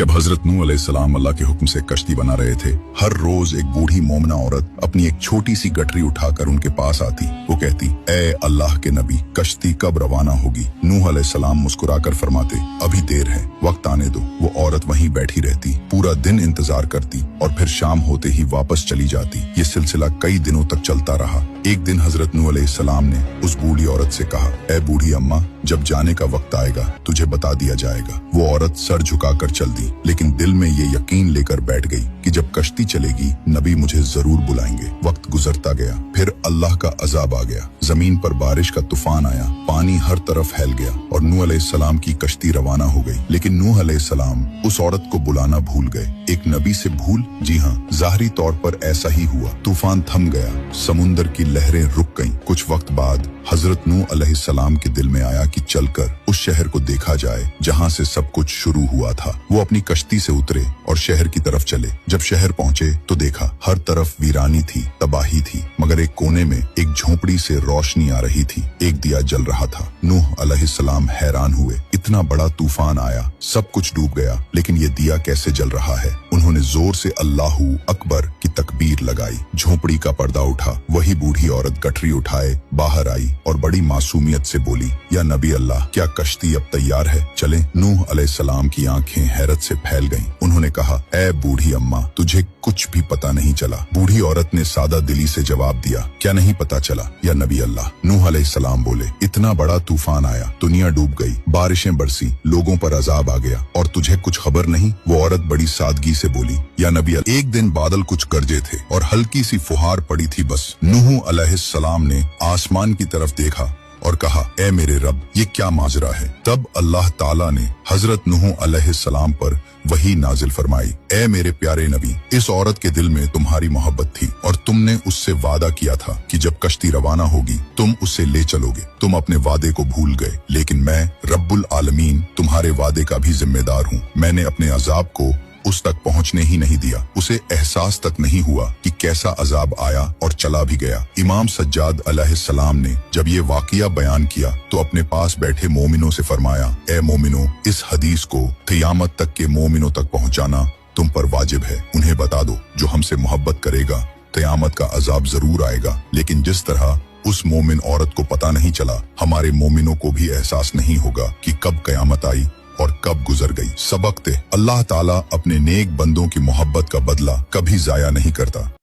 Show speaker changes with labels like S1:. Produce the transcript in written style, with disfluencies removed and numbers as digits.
S1: जब हजरत नूह अलैहिस्सलाम अल्लाह के हुक्म से कश्ती बना रहे थे, हर रोज एक बूढ़ी मोमना औरत अपनी एक छोटी सी गठरी उठाकर उनके पास आती। वो कहती, ए अल्लाह के नबी, कश्ती कब रवाना होगी? नूह अलैहिस्सलाम मुस्कुराकर फरमाते, अभी देर है, वक्त आने दो। वो औरत वहीं बैठी रहती, पूरा दिन इंतजार करती और फिर शाम होते ही वापस चली जाती। ये सिलसिला कई दिनों तक चलता रहा। एक दिन हजरत नूह अलैहिस्सलाम ने उस बूढ़ी औरत से कहा, ए बूढ़ी अम्मा, जब जाने का वक्त आएगा तुझे बता दिया जाएगा। वो औरत सर झुकाकर चल दी, लेकिन दिल में ये यकीन लेकर बैठ गई कि जब कश्ती चलेगी नबी मुझे जरूर बुलाएंगे। वक्त गुजरता गया, फिर अल्लाह का अजाब आ गया। जमीन पर बारिश का तूफान आया, पानी हर तरफ फैल गया और नूह अलैहिस्सलाम की कश्ती रवाना हो गई। लेकिन नूह अलैहिस्सलाम उस औरत को बुलाना भूल गए। एक नबी से भूल? जी हाँ, ज़ाहरी तौर पर ऐसा ही हुआ। तूफान थम गया, समुंदर की लहरें रुक गईं। कुछ वक्त बाद हजरत नूह अलैहिस्सलाम के दिल में आया कि चलकर उस शहर को देखा जाए जहाँ से सब कुछ शुरू हुआ था। वो अपनी कश्ती से उतरे और शहर की तरफ चले। जब शहर पहुँचे तो देखा हर तरफ वीरानी थी, तबाही थी, मगर एक कोने में एक झोपड़ी से रोशनी आ रही थी। एक दिया जल रहा था। नूह अलैहिस्सलाम हैरान हुए, इतना बड़ा तूफान आया, सब कुछ डूब गया, लेकिन ये दिया कैसे जल रहा है? उन्होंने जोर से अल्लाहू अकबर की तकबीर लगाई। झोपड़ी का पर्दा उठा। वही बूढ़ी औरत गठरी उठाए बाहर आई और बड़ी मासूमियत से बोली, या नबी अल्लाह, क्या कश्ती अब तैयार है? चले। नूह अलैहिस्सलाम की आंखें हैरत से फैल गईं। उन्होंने कहा, ए बूढ़ी अम्मा, तुझे कुछ भी पता नहीं चला। बूढ़ी औरत ने सादा दिली से जवाब दिया, क्या नहीं पता चला या नबी अल्लाह? नूह अलैहिस्सलाम बोले, इतना बड़ा तूफान आया, दुनिया डूब गई, बारिशें बरसी, लोगों पर अजाब आ गया और तुझे कुछ खबर नहीं? वो औरत बड़ी सादगी से बोली, या नबी अल्लाह, एक दिन बादल कुछ गरजे थे और हल्की सी फुहार पड़ी थी बस। नूह अलैहिस्सलाम ने आसमान की तरफ देखा और कहा, ए मेरे रब, ये क्या माजरा है? तब अल्लाह ताला ने हजरत नूह अलैहिस्सलाम पर वही नाजिल फरमाई, ए मेरे प्यारे नबी, इस औरत के दिल में तुम्हारी मोहब्बत थी और तुमने उससे वादा किया था कि जब कश्ती रवाना होगी तुम उसे ले चलोगे। तुम अपने वादे को भूल गए, लेकिन मैं रब्बुल आलमीन तुम्हारे वादे का भी जिम्मेदार हूँ। मैंने अपने अजाब को उस तक पहुंचने ही नहीं दिया। उसे एहसास तक नहीं हुआ कि कैसा अजाब आया और चला भी गया। इमाम सज्जाद अलैहिस्सलाम ने जब ये वाकया बयान किया तो अपने पास बैठे मोमिनों से फरमाया, ए मोमिनों, इस हदीस को क़यामत तक के मोमिनों तक पहुंचाना तुम पर वाजिब है। उन्हें बता दो, जो हमसे मोहब्बत करेगा क़यामत का अजाब जरूर आएगा, लेकिन जिस तरह उस मोमिन औरत को पता नहीं चला, हमारे मोमिनों को भी एहसास नहीं होगा कि कब क़यामत आई और कब गुजर गई। सबक थे, अल्लाह ताला अपने नेक बंदों की मोहब्बत का बदला कभी जाया नहीं करता।